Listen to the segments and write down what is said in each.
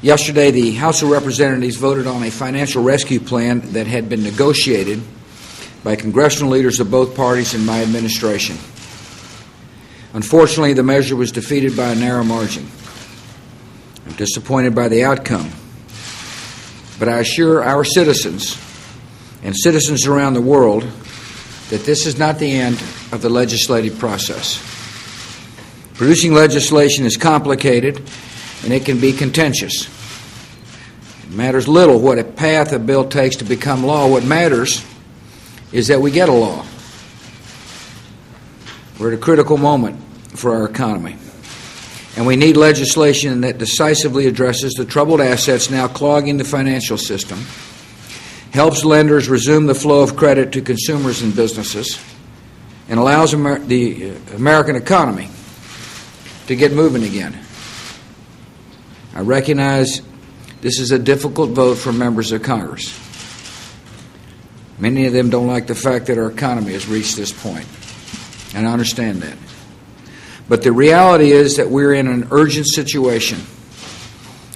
Yesterday, the House of Representatives voted on a financial rescue plan that had been negotiated by congressional leaders of both parties in my administration. Unfortunately, the measure was defeated by a narrow margin. I'm disappointed by the outcome, but I assure our citizens and citizens around the world that this is not the end of the legislative process. Producing legislation is complicated and it can be contentious. It matters little what a path a bill takes to become law. What matters is that we get a law. We're at a critical moment for our economy, and we need legislation that decisively addresses the troubled assets now clogging the financial system, helps lenders resume the flow of credit to consumers and businesses, and allows the American economy to get moving again. I recognize this is a difficult vote for members of Congress. Many of them don't like the fact that our economy has reached this point, and I understand that. But the reality is that we're in an urgent situation,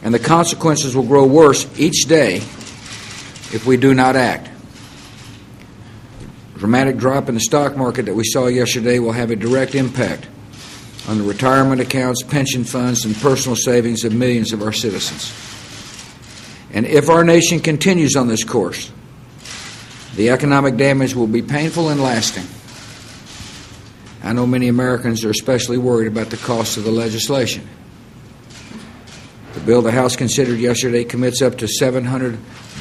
and the consequences will grow worse each day if we do not act. The dramatic drop in the stock market that we saw yesterday will have a direct impact on the retirement accounts, pension funds, and personal savings of millions of our citizens. And if our nation continues on this course, the economic damage will be painful and lasting. I know many Americans are especially worried about the cost of the legislation. The bill the House considered yesterday commits up to $700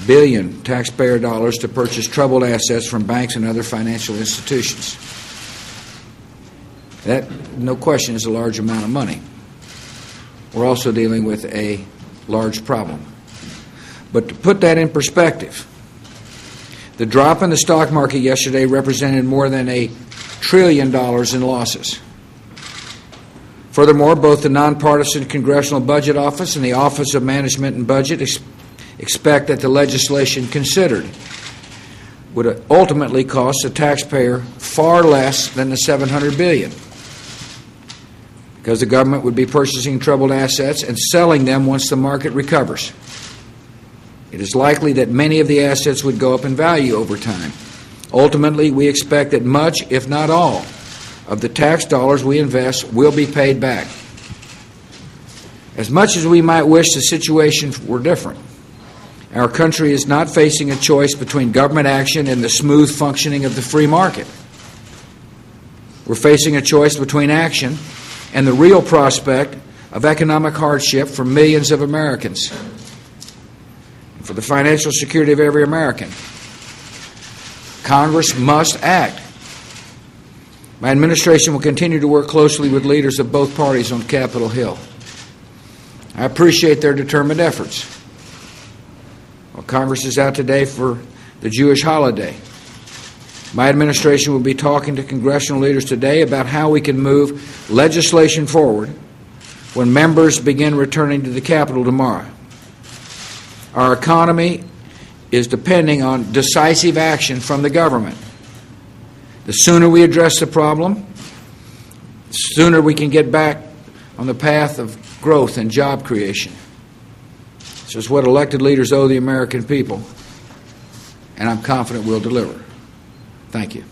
billion taxpayer dollars to purchase troubled assets from banks and other financial institutions. That, no question, is a large amount of money. We're also dealing with a large problem. But to put that in perspective, the drop in the stock market yesterday represented more than $1 trillion in losses. Furthermore, both the nonpartisan Congressional Budget Office and the Office of Management and Budget expect that the legislation considered would ultimately cost the taxpayer far less than the $700 billion, because the government would be purchasing troubled assets and selling them once the market recovers. It is likely that many of the assets would go up in value over time. Ultimately, we expect that much, if not all, of the tax dollars we invest will be paid back. As much as we might wish the situation were different, our country is not facing a choice between government action and the smooth functioning of the free market. We're facing a choice between action and the real prospect of economic hardship for millions of Americans, for the financial security of every American. Congress must act. My administration will continue to work closely with leaders of both parties on Capitol Hill. I appreciate their determined efforts. Well, Congress is out today for the Jewish holiday. My administration will be talking to congressional leaders today about how we can move legislation forward when members begin returning to the Capitol tomorrow. Our economy is depending on decisive action from the government. The sooner we address the problem, the sooner we can get back on the path of growth and job creation. This is what elected leaders owe the American people, and I'm confident we'll deliver. Thank you.